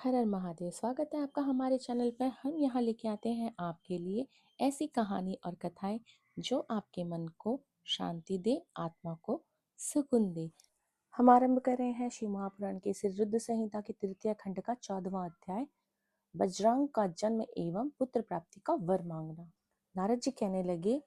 हर हर महादेव। स्वागत है आपका हमारे चैनल पर। हम यहाँ लेके आते हैं आपके लिए ऐसी कहानी और कथाएं जो आपके मन को शांति दे, आत्मा को सुकून दे। हम आरंभ कर रहे हैं श्री महापुराण के श्री रुद्र संहिता के तृतीय खंड का 14वां अध्याय, बजरंग का जन्म एवं पुत्र प्राप्ति का वर मांगना। नारद जी कहने लगे,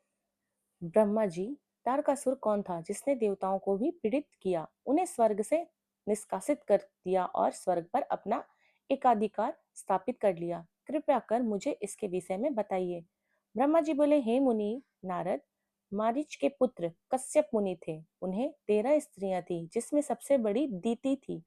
ब्रह्मा जी, तारकासुर कौन था जिसने देवताओं को भी पीड़ित किया, उन्हें स्वर्ग से निष्कासित कर दिया और स्वर्ग पर अपना एकाधिकार स्थापित कर लिया। कृपया कर मुझे इसके विषय में बताइए। ब्रह्मा जी बोले, हे मुनि नारद, मारीच के पुत्र कश्यप मुनि थे। उन्हें 13 स्त्रियां थी, जिसमें सबसे बड़ी दीति थी।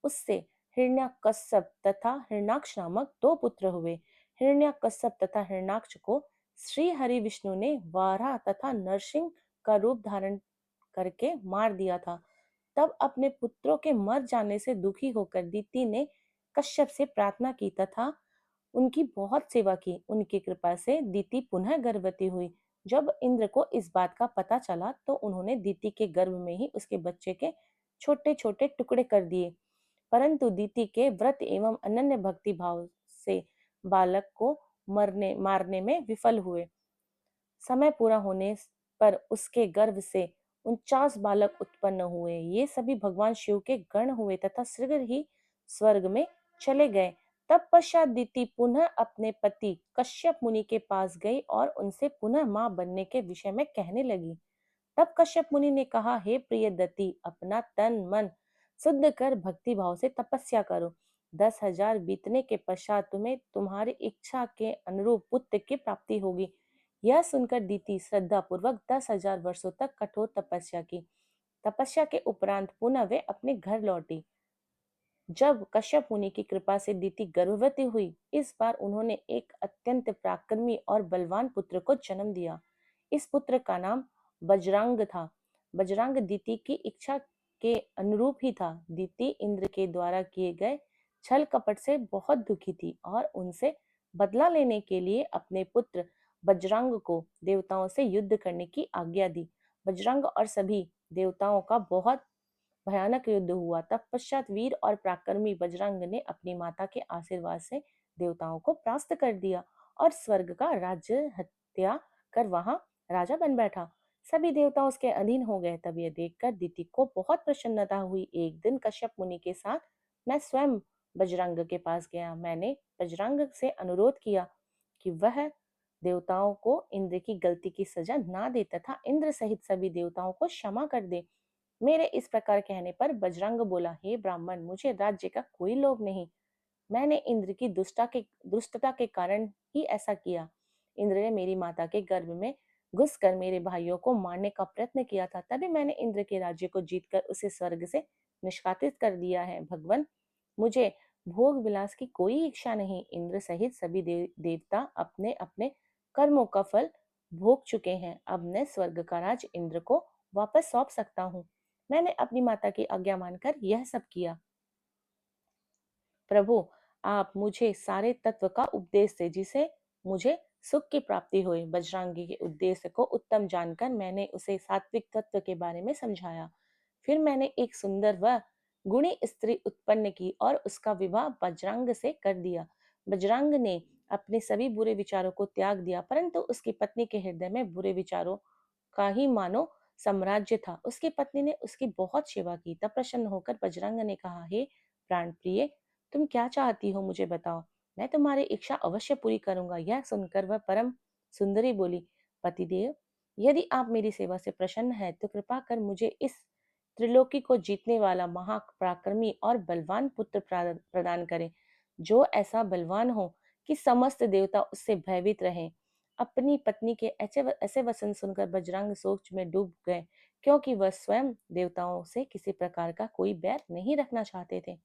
उससे हिरण्यकश्यप तथा हिरण्याक्ष नामक 2 पुत्र हुए। हिरण्यकश्यप तथा हिरण्याक्ष को श्री हरि विष्णु ने वाराह तथा नरसिंह का रूप धारण करके मार दिया था। तब अपने पुत्रों के मर जाने से दुखी होकर दीति ने कश्यप से प्रार्थना की तथा उनकी बहुत सेवा की। उनकी कृपा से दीति पुनः गर्भवती हुई। जब इंद्र को इस बात का पता चला तो उन्होंने दीति के गर्भ में ही उसके बच्चे के छोटे छोटे टुकड़े कर दिए। परंतु दीति के व्रत एवं अनन्य भक्ति भाव से बालक को मारने में विफल हुए। समय पूरा होने पर उसके गर्भ से 49 बालक उत्पन्न हुए। ये सभी भगवान शिव के गण हुए तथा शीघ्र ही स्वर्ग में चले गए। तब पश्चात दीति पुनः अपने पति कश्यप मुनि के पास गई और उनसे पुनः मां बनने के विषय में कहने लगी। तब कश्यप मुनि ने कहा, हे प्रिय दत्ती, अपना तन मन शुद्ध कर भक्ति भाव से तपस्या करो। 10,000 बीतने के पश्चात तुम्हें तुम्हारी इच्छा के अनुरूप पुत्र की प्राप्ति होगी। यह सुनकर दीति श्रद्धा पूर्वक 10,000 वर्षों तक कठोर तपस्या की। तपस्या के उपरांत पुनः वे अपने घर लौटी। जब कश्यप मुनि की कृपा से दीति गर्भवती हुई, इस बार उन्होंने एक अत्यंत पराक्रमी और बलवान पुत्र को जन्म दिया। इस पुत्र का नाम बजरंग था। बजरंग दीति की इच्छा के अनुरूप ही था। दीति इंद्र के द्वारा किए गए छल कपट से बहुत दुखी थी और उनसे बदला लेने के लिए अपने पुत्र बजरंग को देवताओं से युद्ध करने की आज्ञा दी। बजरंग और सभी देवताओं का बहुत भयानक युद्ध हुआ। तत्पश्चात वीर और पराक्रमी बजरंग ने अपनी माता के आशीर्वाद से देवताओं को परास्त कर दिया और स्वर्ग का राज्य हत्या कर वहां राजा बन बैठा। सभी देवता उसके अधीन हो गए। तब यह देखकर दीति को बहुत प्रसन्नता हुई। एक दिन कश्यप मुनि के साथ मैं स्वयं बजरंग के पास गया। मैंने बजरंग से अनुरोध किया कि वह देवताओं को इंद्र की गलती की सजा ना दे तथा इंद्र सहित सभी देवताओं को क्षमा कर दे। मेरे इस प्रकार कहने पर बजरंग बोला, हे ब्राह्मण, मुझे राज्य का कोई लोभ नहीं। मैंने इंद्र की दुष्टता के कारण ही ऐसा किया। इंद्र ने मेरी माता के गर्भ में घुसकर मेरे भाइयों को मारने का प्रयत्न किया था, तभी मैंने इंद्र के राज्य को जीतकर उसे स्वर्ग से निष्कासित कर दिया है। भगवान, मुझे भोग विलास की कोई इच्छा नहीं। इंद्र सहित सभी देवता अपने अपने कर्मों का फल भोग चुके हैं। अब मैं स्वर्ग का राज इंद्र को वापस सौंप सकता हूँ। मैंने अपनी माता की आज्ञा मानकर यह सब किया। प्रभु, आप मुझे सारे तत्व का उपदेश दे जिसे मुझे सुख की प्राप्ति हुई। बजरंगी के उद्देश्य को उत्तम जानकर मैंने उसे सात्विक तत्व के बारे में समझाया। फिर मैंने एक सुंदर व गुणी स्त्री उत्पन्न की और उसका विवाह बजरंग से कर दिया। बजरंग ने अपने सभी बुरे विचारों को त्याग दिया, परंतु उसकी पत्नी के हृदय में बुरे विचारों का ही मानो साम्राज्य था। उसकी पत्नी ने उसकी बहुत सेवा की। तब प्रसन्न होकर बजरंग ने कहा, हे प्राण प्रिय, तुम क्या चाहती हो, मुझे बताओ, मैं तुम्हारी इच्छा अवश्य पूरी करूंगा। यह सुनकर वह परम सुंदरी बोली, पतिदेव, यदि आप मेरी सेवा से प्रसन्न हैं तो कृपा कर मुझे इस त्रिलोकी को जीतने वाला महापराक्रमी और बलवान पुत्र प्रदान करें, जो ऐसा बलवान हो कि समस्त देवता उससे भयभीत रहें। अपनी पत्नी के ऐसे वचन सुनकर बजरंग सोच में डूब गए, क्योंकि वह स्वयं देवताओं से किसी प्रकार का कोई बैर नहीं रखना चाहते थे,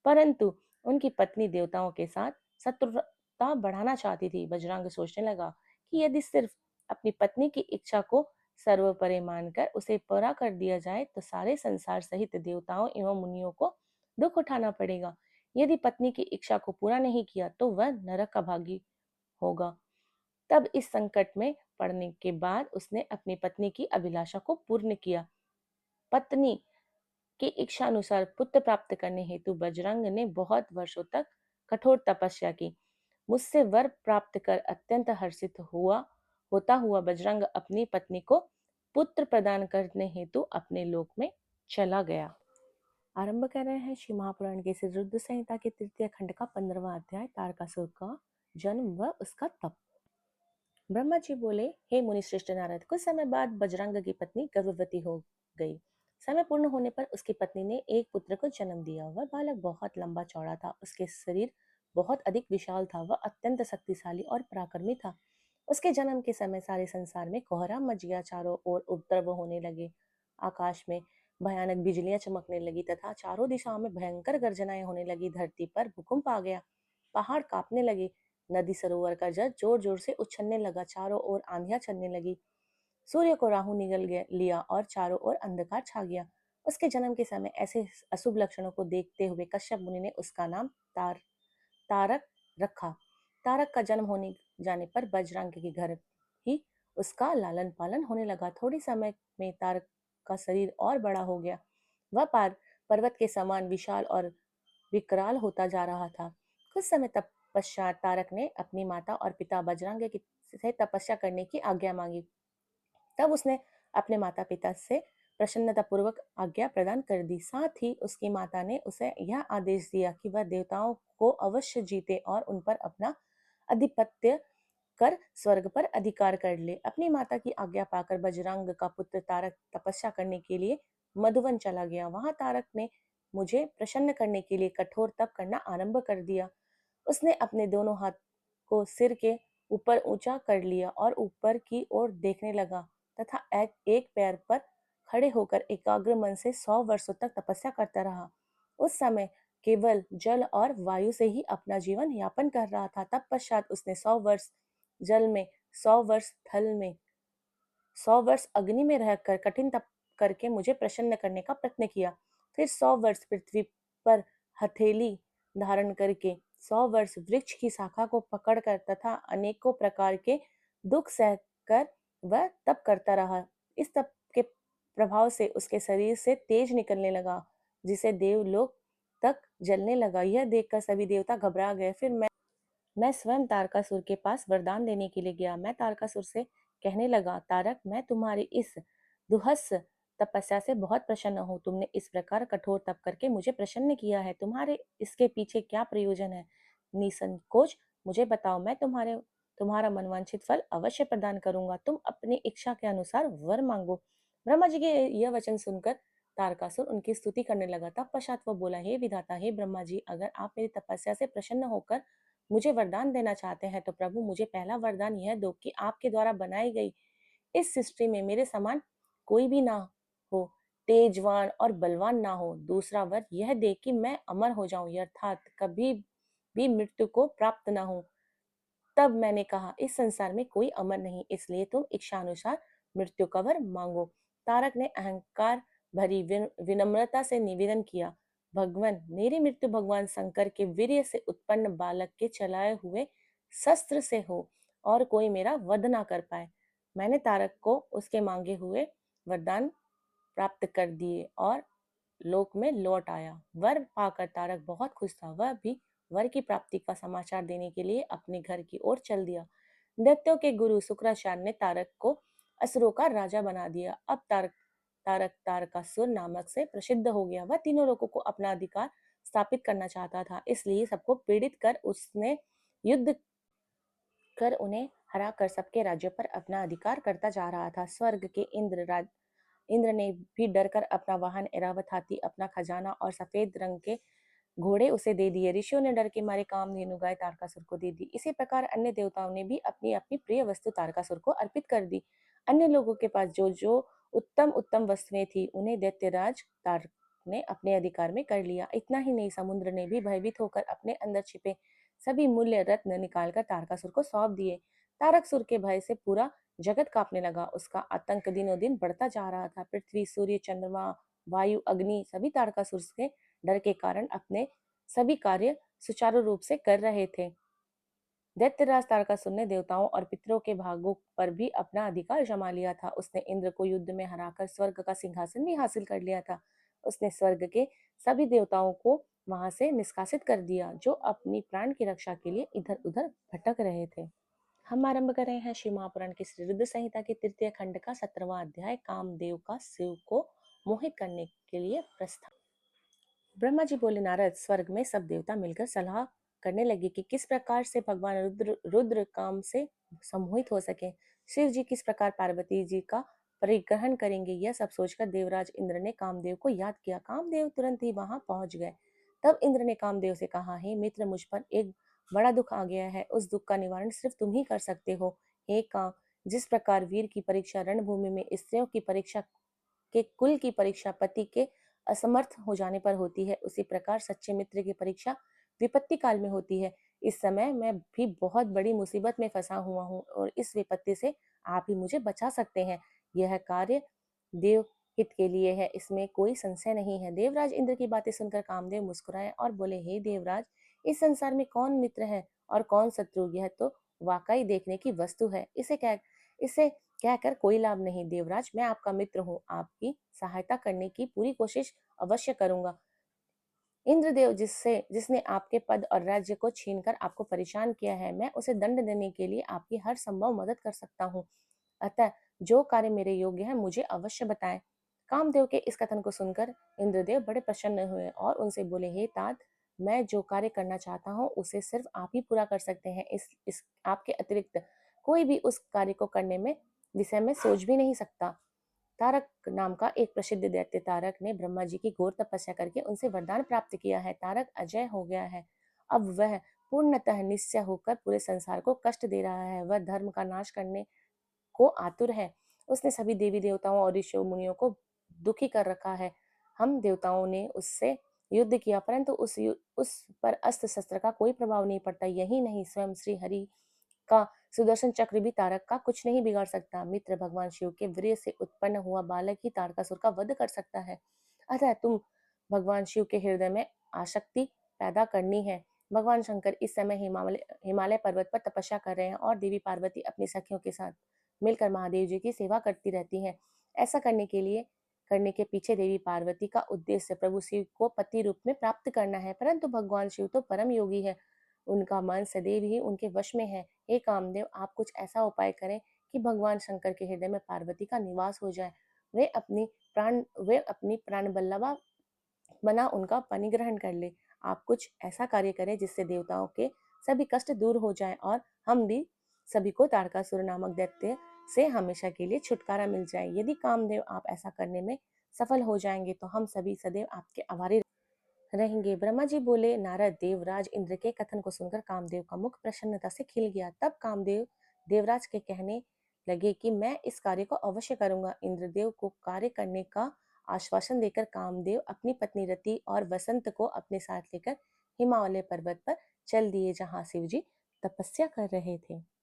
परंतु उनकी पत्नी देवताओं के साथ शत्रुता बढ़ाना चाहती थी। बजरंग सोचने लगा कि यदि सिर्फ अपनी पत्नी की इच्छा को सर्वोपरि मानकर उसे पूरा कर दिया जाए तो सारे संसार सहित देवताओं एवं मुनियों को दुख उठाना पड़ेगा। यदि पत्नी की इच्छा को पूरा नहीं किया तो वह नरक का भागी होगा। तब इस संकट में पड़ने के बाद उसने अपनी पत्नी की अभिलाषा को पूर्ण किया। पत्नी की इच्छा अनुसार पुत्र प्राप्त करने हेतु बजरंग ने बहुत वर्षों तक कठोर तपस्या की। मुझसे वर प्राप्त कर अत्यंत हर्षित होता हुआ बजरंग अपनी पत्नी को पुत्र प्रदान करने हेतु अपने लोक में चला गया। आरंभ कर रहे हैं श्री महापुराण के इस रुद्र संहिता के तृतीय खंड का 15वां अध्याय, तारकासुर का जन्म व उसका तप। ब्रह्मा जी बोले, हे मुनि श्रेष्ठ नारद, कुछ समय बाद बजरंग की पत्नी गर्भवती हो गई। समय पूर्ण होने पर उसकी पत्नी ने एक पुत्र को जन्म दिया। वह बालक बहुत लंबा चौड़ा था, उसके शरीर बहुत अधिक विशाल था, वह अत्यंत शक्तिशाली और पराक्रमी था। उसके जन्म के समय सारे संसार में कोहराम मच गया, चारों ओर उपद्रव होने लगे। आकाश में भयानक बिजलियां चमकने लगी तथा चारों दिशाओं में भयंकर गर्जनाएं होने लगी। धरती पर भूकंप आ गया, पहाड़ कांपने लगे, नदी सरोवर का जल जोर जोर से उछलने लगा, चारों ओर आंधियां चलने लगी। सूर्य को राहु निगल गया लिया और चारों ओर अंधकार छा गया। उसके जन्म के समय ऐसे अशुभ लक्षणों को देखते हुए कश्यप मुनि ने उसका नाम तारक रखा। तारक का जन्म होने जाने पर बजरंग के घर ही उसका लालन पालन होने लगा। थोड़ी समय में तारक का शरीर और बड़ा हो गया। वह पर्वत के समान विशाल और विकराल होता जा रहा था। कुछ समय तपश्चात तारक ने अपनी माता और पिता बजरंग से तपस्या करने की आज्ञा मांगी। तब उसने अपने माता पिता से प्रसन्नता पूर्वक आज्ञा प्रदान कर दी। साथ ही उसकी माता ने उसे यह आदेश दिया कि वह देवताओं को अवश्य जीते और उन पर अपना आधिपत्य कर स्वर्ग पर अधिकार कर ले। अपनी माता की आज्ञा पाकर बजरंग का पुत्र तारक तपस्या करने के लिए मधुवन चला गया। वहां तारक ने मुझे प्रसन्न करने के लिए कठोर तप करना आरंभ कर दिया। उसने अपने दोनों हाथ को सिर के ऊपर ऊंचा कर लिया और ऊपर की ओर देखने लगा तथा एक पैर पर खड़े होकर एकाग्र मन से 100 वर्षों तक तपस्या करता रहा। उस समय केवल जल और वायु से ही अपना जीवन यापन कर रहा था। तत्पश्चात उसने 100 वर्ष जल में, 100 वर्ष थल में, 100 वर्ष अग्नि में रहकर कठिन तप करके मुझे प्रसन्न करने का प्रयत्न किया। फिर 100 वर्ष पृथ्वी पर हथेली धारण करके, 100 वर्ष वृक्ष की शाखा को पकड़कर तथा अनेकों प्रकार के दुख सहकर वह तप करता रहा। इस तप के प्रभाव से उसके शरीर से तेज निकलने लगा, जिसे देवलोक तक जलने लगा। यह देखकर सभी देवता घबरा गए। फिर मैं स्वयं तारकासुर के पास वरदान देने के लिए गया। मैं तारकासुर से कहने लगा, तारक, मैं तुम्हारी इस दुहस तपस्या से बहुत प्रसन्न हूँ। तुमने इस प्रकार कठोर तप करके मुझे प्रसन्न किया है। तुम्हारे इसके पीछे क्या प्रयोजन है? निसंकोच मुझे बताओ, मैं तुम्हारा मनवांछित फल अवश्य प्रदान करूंगा। तुम अपनी इच्छा के अनुसार वर मांगो। ब्रह्मा जी के यह वचन सुनकर तारकासुर उनकी स्तुति करने लगा। तत्पश्चात वह बोला, हे विधाता, हे ब्रह्मा जी, अगर आप मेरी तपस्या से प्रसन्न होकर मुझे वरदान देना चाहते हैं तो प्रभु मुझे पहला वरदान यह दो कि आपके द्वारा बनाई गई इस सृष्टि में मेरे समान कोई भी ना हो, तेजवान और बलवान ना हो। दूसरा वर यह दे कि मैं अमर हो जाऊं, अर्थात कभी भी मृत्यु को प्राप्त ना हो। तब मैंने कहा, इस संसार में कोई अमर नहीं, इसलिए तुम इच्छानुसार मृत्यु का वर मांगो। तारक ने अहंकार भरी विनम्रता से निवेदन किया, भगवान, मेरी मृत्यु भगवान शंकर के वीर्य से उत्पन्न बालक के चलाए हुए शस्त्र से हो और कोई मेरा वध ना कर पाए। मैंने तारक को उसके मांगे हुए वरदान प्राप्त कर दिए और लोक में लौट आया। वर पाकर तारक बहुत खुश था। वह भी वर की प्राप्ति का समाचार देने के लिए अपने घर की ओर चल दिया। दैत्यों के गुरु शुक्राचार्य ने तारक को असुरों का राजा बना दिया। अब तारकासुर नामक से प्रसिद्ध हो गया। वह तीनों लोगों को अपना अधिकार स्थापित करना चाहता था, इसलिए सबको पीड़ित कर उसने युद्ध कर उन्हें हरा कर सबके राज्यों पर अपना अधिकार करता जा रहा था। स्वर्ग के इंद्र ने भी डरकर अपना वाहन ऐरावत हाथी, अपना खजाना और सफेद रंग के घोड़े उसे दे दिए। ऋषियों ने डर के मारे कामधेनु गाय तारकासुर को दे दी। इसी प्रकार अन्य देवताओं ने भी अपनी अपनी प्रिय वस्तु तारकासुर को अर्पित कर दी। अन्य लोगों के पास जो जो उत्तम उत्तम वस्तुएं थी उन्हें दैत्यराज तारक ने अपने अधिकार में कर लिया। इतना ही नहीं, समुद्र ने भी भयभीत होकर अपने अंदर छिपे सभी मूल्य रत्न निकालकर तारकासुर को सौंप दिए। तारकासुर के भय से पूरा जगत कांपने लगा। उसका आतंक दिनों दिन बढ़ता जा रहा था। पृथ्वी, सूर्य, चंद्रमा, वायु, अग्नि सभी तारकासुर के डर के कारण अपने सभी कार्य सुचारू रूप से कर रहे थे। दैत्यराज तारकासुर ने देवताओं और पितरों के भागों पर भी अपना अधिकार जमा लिया था। उसने इंद्र को युद्ध में हराकर स्वर्ग का सिंहासन भी हासिल कर लिया था। उसने स्वर्ग के सभी देवताओं को वहां से निष्कासित कर दिया, जो अपनी प्राण की रक्षा के लिए इधर उधर भटक रहे थे। हम आरंभ कर रहे हैं श्री महापुराण की श्री रुद्र संहिता के तृतीय खंड का 17वां अध्याय, कामदेव का शिव को मोहित करने के लिए प्रस्थान। ब्रह्मा जी बोले, नारद, स्वर्ग में सब देवता मिलकर सलाह करने लगे कि किस प्रकार से भगवान रुद्र काम से सम्मोहित हो सके। शिव जी किस प्रकार पार्वती जी का परिग्रहण करेंगे, यह सब सोचकर देवराज इंद्र ने कामदेव को याद किया। कामदेव तुरंत ही वहां पहुंच गए। तब इंद्र ने कामदेव से कहा, हे मित्र, मुझ पर एक बड़ा दुख आ गया है, उस दुख का निवारण सिर्फ तुम ही कर सकते हो। हे काम, जिस प्रकार वीर की परीक्षा रणभूमि में स्त्रियों की परीक्षा के कुल की परीक्षा पति के असमर्थ हो जाने पर होती है, उसी प्रकार सच्चे मित्र की परीक्षा विपत्ति काल में होती है। इस समय मैं भी बहुत बड़ी मुसीबत में फंसा हुआ हूँ और इस विपत्ति से आप ही मुझे बचा सकते हैं। यह कार्य देव हित के लिए है, इसमें कोई संशय नहीं है। देवराज इंद्र की बातें सुनकर कामदेव मुस्कुराए और बोले, हे देवराज, इस संसार में कौन मित्र है और कौन शत्रु, यह तो वाकई देखने की वस्तु है। इसे कहकर कोई लाभ नहीं। देवराज, मैं आपका मित्र हूँ, आपकी सहायता करने की पूरी कोशिश अवश्य करूंगा। इंद्रदेव जिसने आपके पद और राज्य को छीनकर आपको परेशान किया है, मैं उसे दंड देने के लिए आपकी हर संभव मदद कर सकता हूँ। अतः जो कार्य मेरे योग्य है, मुझे अवश्य बताएं। कामदेव के इस कथन को सुनकर इंद्रदेव बड़े प्रसन्न हुए और उनसे बोले, हे तात, मैं जो कार्य करना चाहता हूँ उसे सिर्फ आप ही पूरा कर सकते हैं। इस आपके अतिरिक्त कोई भी उस कार्य को करने में विषय में सोच भी नहीं सकता। तारक नाम का एक प्रसिद्ध दैत्य तारक ने ब्रह्मा जी की घोर तपस्या करके उनसे वरदान प्राप्त किया है। तारक अजय हो गया है। अब वह पूर्णतः निश्चय होकर पूरे संसार को कष्ट दे रहा है। वह धर्म का नाश करने को आतुर है। उसने सभी देवी देवताओं और ऋषि मुनियों को दुखी कर रखा है। हम देवताओं ने उससे युद्ध किया, परंतु उस पर अस्त्र शस्त्र का कोई प्रभाव नहीं पड़ता। यही नहीं, स्वयं श्री हरि का सुदर्शन चक्र भी तारक का कुछ नहीं बिगाड़ सकता। मित्र, भगवान शिव के वीर्य से उत्पन्न हुआ बालक ही तारकासुर का वध कर सकता है। अतः तुम भगवान शिव के हृदय में आसक्ति पैदा करनी है। भगवान शंकर इस समय हिमालय पर्वत पर तपस्या कर रहे हैं और देवी पार्वती अपनी सखियों के साथ मिलकर महादेव जी की सेवा करती रहती हैं। ऐसा करने के पीछे देवी पार्वती का उद्देश्य प्रभु शिव को पति रूप में प्राप्त करना है, परंतु भगवान शिव तो परम योगी है, उनका मन सदैव ही उनके वश में है। हे कामदेव, आप कुछ ऐसा उपाय करें कि भगवान शंकर के हृदय में पार्वती का निवास हो जाए। वे अपनी प्राण बल्लभा बना उनका परिग्रहण कर ले। आप कुछ ऐसा कार्य करें जिससे देवताओं के सभी कष्ट दूर हो जाए और हम भी सभी को तारकासुर नामक दैत्य से हमेशा के लिए छुटकारा मिल जाए। यदि कामदेव आप ऐसा करने में सफल हो जाएंगे तो हम सभी सदैव आपके आभारी रहेंगे। ब्रह्मा जी बोले, नारद, देवराज इंद्र के कथन को सुनकर कामदेव का मुख प्रसन्नता से खिल गया। तब कामदेव देवराज के कहने लगे कि मैं इस कार्य को अवश्य करूंगा। इंद्रदेव को कार्य करने का आश्वासन देकर कामदेव अपनी पत्नी रति और वसंत को अपने साथ लेकर हिमालय पर्वत पर चल दिए, जहाँ शिव जी तपस्या कर रहे थे।